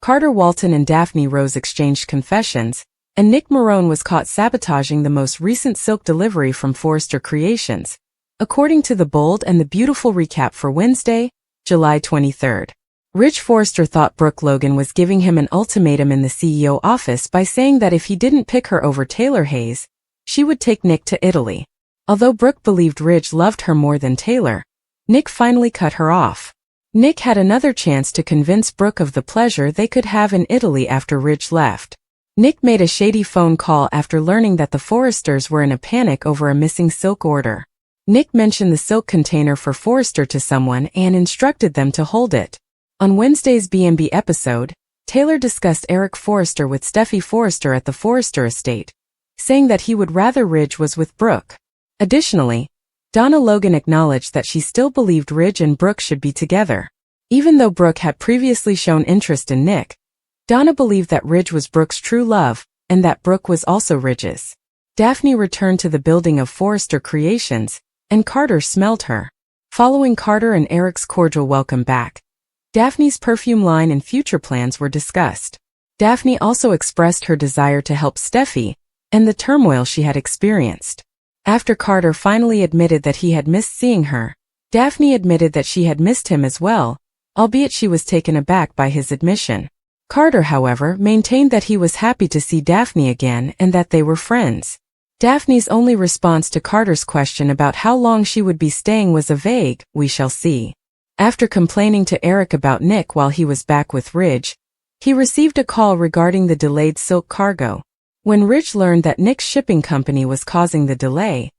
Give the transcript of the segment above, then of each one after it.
Carter Walton and Daphne Rose exchanged confessions, and Nick Marone was caught sabotaging the most recent silk delivery from Forrester Creations, according to the Bold and the Beautiful recap for Wednesday, July 23. Rich Forrester thought Brooke Logan was giving him an ultimatum in the CEO office by saying that if he didn't pick her over Taylor Hayes, she would take Nick to Italy. Although Brooke believed Ridge loved her more than Taylor, Nick finally cut her off. Nick had another chance to convince Brooke of the pleasure they could have in Italy after Ridge left. Nick made a shady phone call after learning that the Forresters were in a panic over a missing silk order. Nick mentioned the silk container for Forrester to someone and instructed them to hold it. On Wednesday's B&B episode, Taylor discussed Eric Forrester with Steffy Forrester at the Forrester estate, saying that he would rather Ridge was with Brooke. Additionally, Donna Logan acknowledged that she still believed Ridge and Brooke should be together. Even though Brooke had previously shown interest in Nick, Donna believed that Ridge was Brooke's true love, and that Brooke was also Ridge's. Daphne returned to the building of Forrester Creations, and Carter smelled her. Following Carter and Eric's cordial welcome back, Daphne's perfume line and future plans were discussed. Daphne also expressed her desire to help Steffy and the turmoil she had experienced. After Carter finally admitted that he had missed seeing her, Daphne admitted that she had missed him as well, albeit she was taken aback by his admission. Carter, however, maintained that he was happy to see Daphne again and that they were friends. Daphne's only response to Carter's question about how long she would be staying was a vague, "We shall see." After complaining to Eric about Nick while he was back with Ridge, he received a call regarding the delayed silk cargo. When Ridge learned that Nick's shipping company was causing the delay,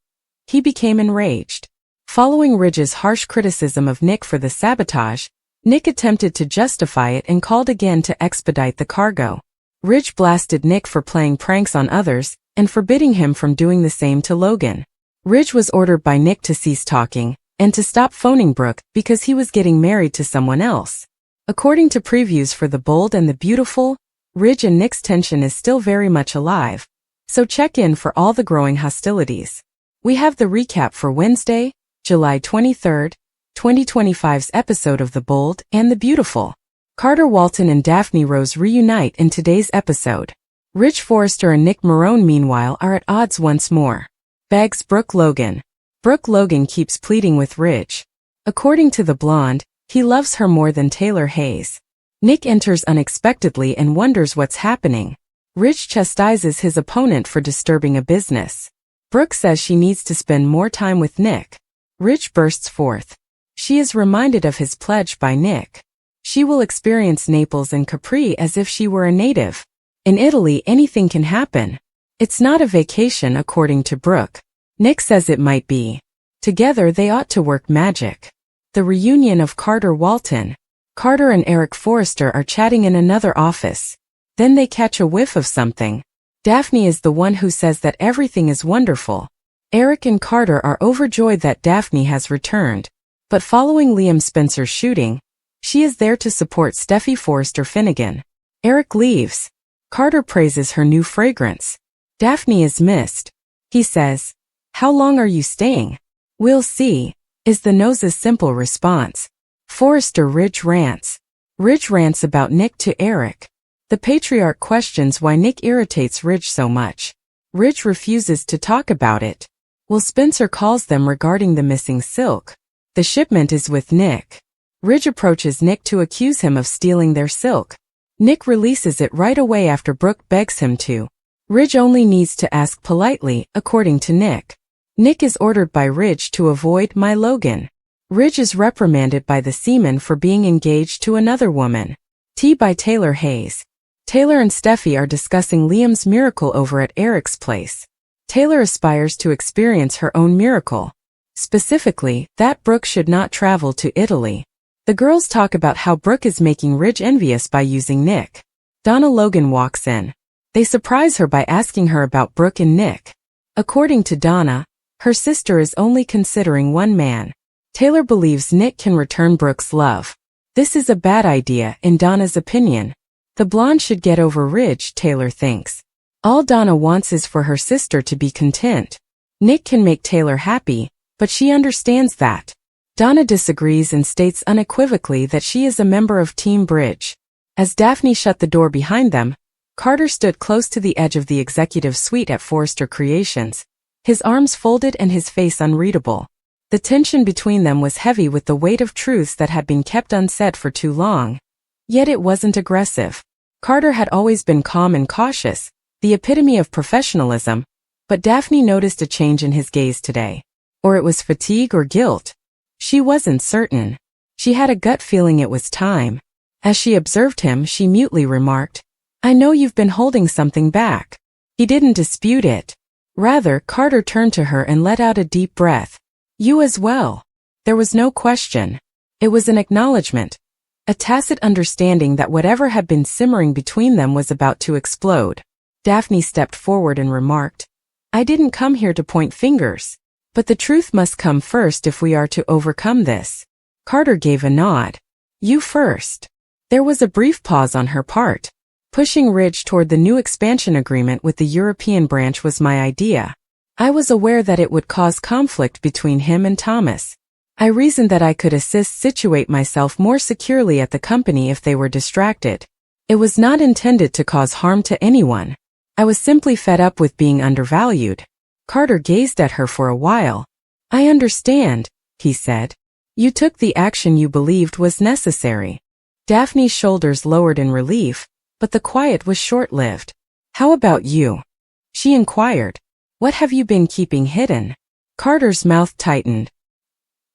he became enraged. Following Ridge's harsh criticism of Nick for the sabotage, Nick attempted to justify it and called again to expedite the cargo. Ridge blasted Nick for playing pranks on others and forbidding him from doing the same to Logan. Ridge was ordered by Nick to cease talking and to stop phoning Brooke because he was getting married to someone else. According to previews for The Bold and the Beautiful, Ridge and Nick's tension is still very much alive, so check in for all the growing hostilities. We have the recap for Wednesday, July 23, 2025's episode of The Bold and the Beautiful. Carter Walton and Daphne Rose reunite in today's episode. Rich Forrester and Nick Marone meanwhile are at odds once more. Begs Brooke Logan. Brooke Logan keeps pleading with Ridge. According to the blonde, he loves her more than Taylor Hayes. Nick enters unexpectedly and wonders what's happening. Ridge chastises his opponent for disturbing a business. Brooke says she needs to spend more time with Nick. Ridge bursts forth. She is reminded of his pledge by Nick. She will experience Naples and Capri as if she were a native. In Italy, anything can happen. It's not a vacation, according to Brooke. Nick says it might be. Together they ought to work magic. The reunion of Carter Walton. Carter and Eric Forrester are chatting in another office. Then they catch a whiff of something. Daphne is the one who says that everything is wonderful. Eric and Carter are overjoyed that Daphne has returned. But following Liam Spencer's shooting, she is there to support Steffy Forrester Finnegan. Eric leaves. Carter praises her new fragrance. Daphne is missed. He says, "How long are you staying?" "We'll see," is the nose's simple response. Forrester Ridge rants. Ridge rants about Nick to Eric. The patriarch questions why Nick irritates Ridge so much. Ridge refuses to talk about it. Will Spencer calls them regarding the missing silk. The shipment is with Nick. Ridge approaches Nick to accuse him of stealing their silk. Nick releases it right away after Brooke begs him to. Ridge only needs to ask politely, according to Nick. Nick is ordered by Ridge to avoid My Logan. Ridge is reprimanded by the seaman for being engaged to another woman. Tea by Taylor Hayes. Taylor and Steffy are discussing Liam's miracle over at Eric's place. Taylor aspires to experience her own miracle. Specifically, that Brooke should not travel to Italy. The girls talk about how Brooke is making Ridge envious by using Nick. Donna Logan walks in. They surprise her by asking her about Brooke and Nick. According to Donna, her sister is only considering one man. Taylor believes Nick can return Brooke's love. This is a bad idea, in Donna's opinion. The blonde should get over Ridge, Taylor thinks. All Donna wants is for her sister to be content. Nick can make Taylor happy, but she understands that. Donna disagrees and states unequivocally that she is a member of Team Bridge. As Daphne shut the door behind them, Carter stood close to the edge of the executive suite at Forrester Creations, his arms folded and his face unreadable. The tension between them was heavy with the weight of truths that had been kept unsaid for too long. Yet it wasn't aggressive. Carter had always been calm and cautious, the epitome of professionalism, but Daphne noticed a change in his gaze today. Or it was fatigue or guilt. She wasn't certain. She had a gut feeling it was time. As she observed him, she mutely remarked, "I know you've been holding something back." He didn't dispute it. Rather, Carter turned to her and let out a deep breath. "You as well." There was no question. It was an acknowledgement, a tacit understanding that whatever had been simmering between them was about to explode. Daphne stepped forward and remarked, "I didn't come here to point fingers. But the truth must come first if we are to overcome this." Carter gave a nod. "You first." There was a brief pause on her part. "Pushing Ridge toward the new expansion agreement with the European branch was my idea. I was aware that it would cause conflict between him and Thomas. I reasoned that I could situate myself more securely at the company if they were distracted. It was not intended to cause harm to anyone. I was simply fed up with being undervalued." Carter gazed at her for a while. "I understand," he said. "You took the action you believed was necessary." Daphne's shoulders lowered in relief, but the quiet was short-lived. "How about you?" she inquired. "What have you been keeping hidden?" Carter's mouth tightened.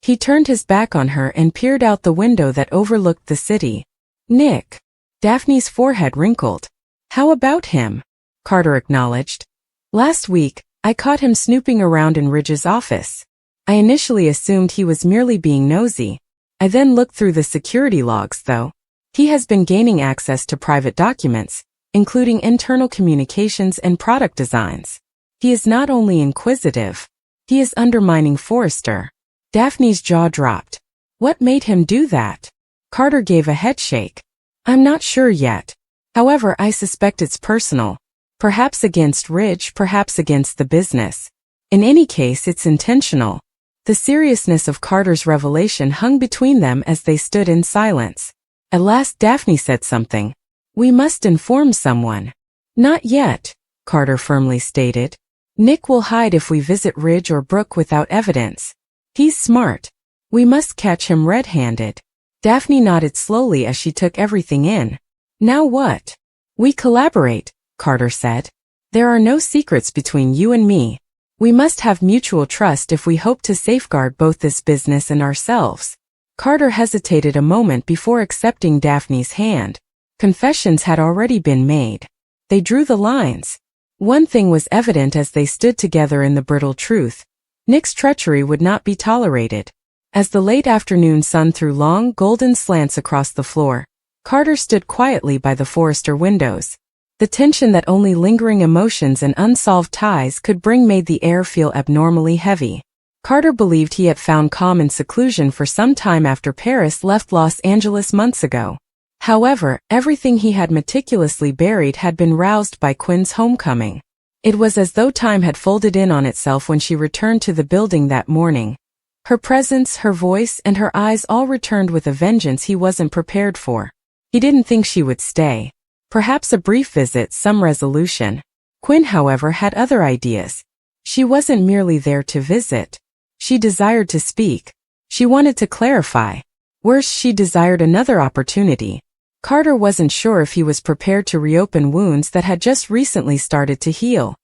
He turned his back on her and peered out the window that overlooked the city. "Nick." Daphne's forehead wrinkled. "How about him?" Carter acknowledged. "Last week, I caught him snooping around in Ridge's office. I initially assumed he was merely being nosy. I then looked through the security logs, though. He has been gaining access to private documents, including internal communications and product designs. He is not only inquisitive, he is undermining Forrester." Daphne's jaw dropped. "What made him do that?" Carter gave a headshake. "I'm not sure yet. However, I suspect it's personal. Perhaps against Ridge, perhaps against the business. In any case, it's intentional." The seriousness of Carter's revelation hung between them as they stood in silence. At last Daphne said something. "We must inform someone." "Not yet," Carter firmly stated. "Nick will hide if we visit Ridge or Brooke without evidence. He's smart. We must catch him red-handed." Daphne nodded slowly as she took everything in. "Now what?" "We collaborate," Carter said. "There are no secrets between you and me. We must have mutual trust if we hope to safeguard both this business and ourselves." Carter hesitated a moment before accepting Daphne's hand. Confessions had already been made. They drew the lines. One thing was evident as they stood together in the brittle truth. Nick's treachery would not be tolerated. As the late afternoon sun threw long, golden slants across the floor, Carter stood quietly by the Forrester windows. The tension that only lingering emotions and unsolved ties could bring made the air feel abnormally heavy. Carter believed he had found calm and seclusion for some time after Paris left Los Angeles months ago. However, everything he had meticulously buried had been roused by Quinn's homecoming. It was as though time had folded in on itself when she returned to the building that morning. Her presence, her voice, and her eyes all returned with a vengeance he wasn't prepared for. He didn't think she would stay. Perhaps a brief visit, some resolution. Quinn, however, had other ideas. She wasn't merely there to visit. She desired to speak. She wanted to clarify. Worse, she desired another opportunity. Carter wasn't sure if he was prepared to reopen wounds that had just recently started to heal.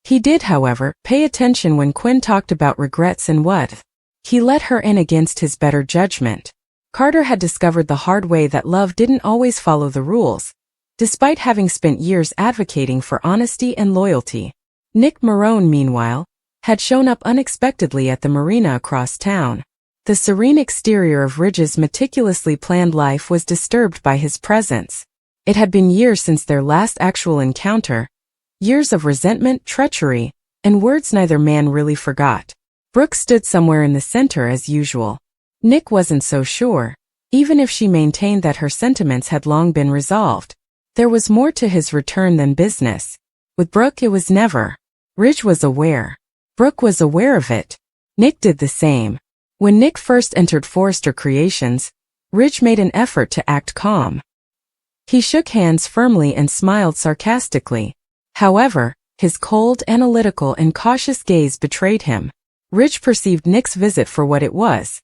He did, however, pay attention when Quinn talked about regrets and what. He let her in against his better judgment. Carter had discovered the hard way that love didn't always follow the rules, despite having spent years advocating for honesty and loyalty. Nick Marone, meanwhile, had shown up unexpectedly at the marina across town. The serene exterior of Ridge's meticulously planned life was disturbed by his presence. It had been years since their last actual encounter, years of resentment, treachery, and words neither man really forgot. Brooke stood somewhere in the center as usual. Nick wasn't so sure, even if she maintained that her sentiments had long been resolved. There was more to his return than business. With Brooke it was never. Ridge was aware. Brooke was aware of it. Nick did the same. When Nick first entered Forrester Creations, Ridge made an effort to act calm. He shook hands firmly and smiled sarcastically. However, his cold, analytical, and cautious gaze betrayed him. Rich perceived Nick's visit for what it was: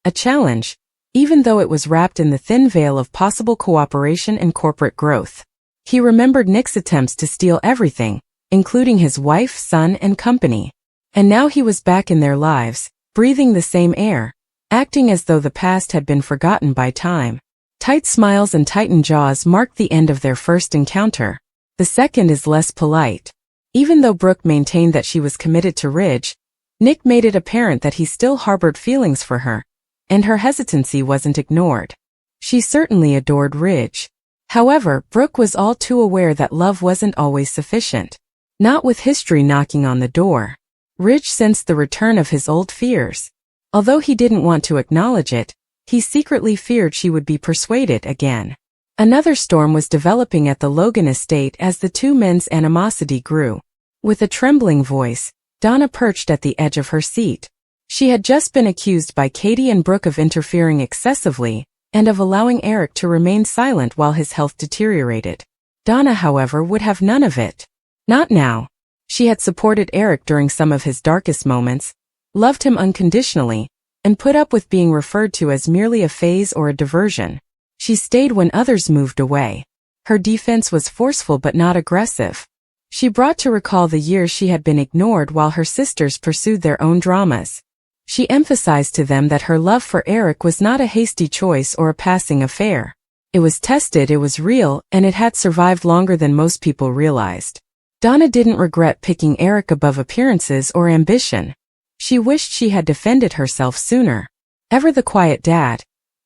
a challenge, even though it was wrapped in the thin veil of possible cooperation and corporate growth. He remembered Nick's attempts to steal everything, including his wife, son, and company. And now he was back in their lives, breathing the same air, acting as though the past had been forgotten by time. Tight smiles and tightened jaws marked the end of their first encounter. The second is less polite. Even though Brooke maintained that she was committed to Ridge, Nick made it apparent that he still harbored feelings for her, and her hesitancy wasn't ignored. She certainly adored Ridge. However, Brooke was all too aware that love wasn't always sufficient. Not with history knocking on the door. Ridge sensed the return of his old fears. Although he didn't want to acknowledge it, he secretly feared she would be persuaded again. Another storm was developing at the Logan estate as the two men's animosity grew. With a trembling voice, Donna perched at the edge of her seat. She had just been accused by Katie and Brooke of interfering excessively, and of allowing Eric to remain silent while his health deteriorated. Donna, however, would have none of it. Not now. She had supported Eric during some of his darkest moments, loved him unconditionally, and put up with being referred to as merely a phase or a diversion. She stayed when others moved away. Her defense was forceful but not aggressive. She brought to recall the years she had been ignored while her sisters pursued their own dramas. She emphasized to them that her love for Eric was not a hasty choice or a passing affair. It was tested, it was real, and it had survived longer than most people realized. Donna didn't regret picking Eric above appearances or ambition. She wished she had defended herself sooner. Ever the quiet dad,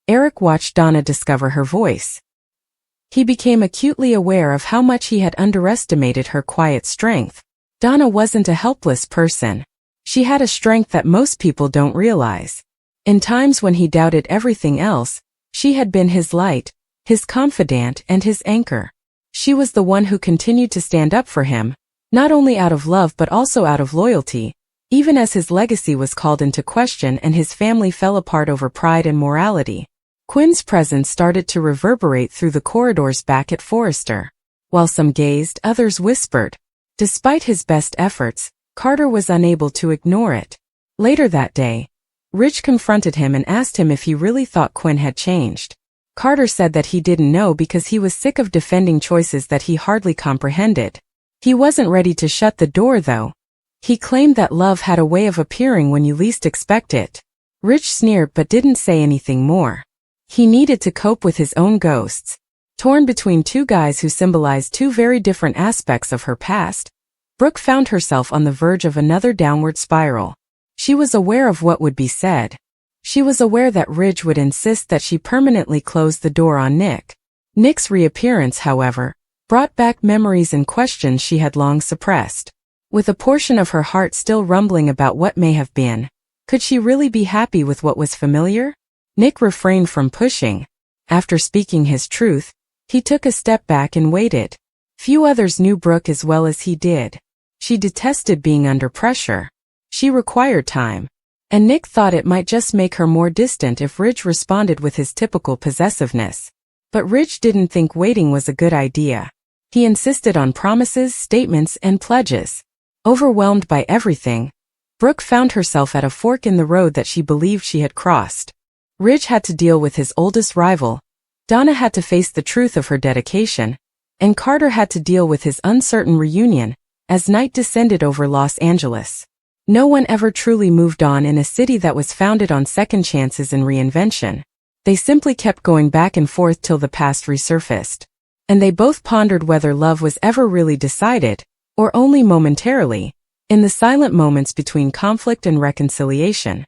Eric watched Donna discover her voice. He became acutely aware of how much he had underestimated her quiet strength. Donna wasn't a helpless person. She had a strength that most people don't realize. In times when he doubted everything else, she had been his light, his confidant, and his anchor. She was the one who continued to stand up for him, not only out of love but also out of loyalty, even as his legacy was called into question and his family fell apart over pride and morality. Quinn's presence started to reverberate through the corridors back at Forrester. While some gazed, others whispered. Despite his best efforts, Carter was unable to ignore it. Later that day, Ridge confronted him and asked him if he really thought Quinn had changed. Carter said that he didn't know because he was sick of defending choices that he hardly comprehended. He wasn't ready to shut the door though. He claimed that love had a way of appearing when you least expect it. Ridge sneered but didn't say anything more. He needed to cope with his own ghosts. Torn between two guys who symbolized two very different aspects of her past, Brooke found herself on the verge of another downward spiral. She was aware of what would be said. She was aware that Ridge would insist that she permanently close the door on Nick. Nick's reappearance, however, brought back memories and questions she had long suppressed. With a portion of her heart still rumbling about what may have been, could she really be happy with what was familiar? Nick refrained from pushing. After speaking his truth, he took a step back and waited. Few others knew Brooke as well as he did. She detested being under pressure. She required time. And Nick thought it might just make her more distant if Ridge responded with his typical possessiveness. But Ridge didn't think waiting was a good idea. He insisted on promises, statements, and pledges. Overwhelmed by everything, Brooke found herself at a fork in the road that she believed she had crossed. Ridge had to deal with his oldest rival, Donna had to face the truth of her dedication, and Carter had to deal with his uncertain reunion as night descended over Los Angeles. No one ever truly moved on in a city that was founded on second chances and reinvention. They simply kept going back and forth till the past resurfaced. And they both pondered whether love was ever really decided, or only momentarily, in the silent moments between conflict and reconciliation.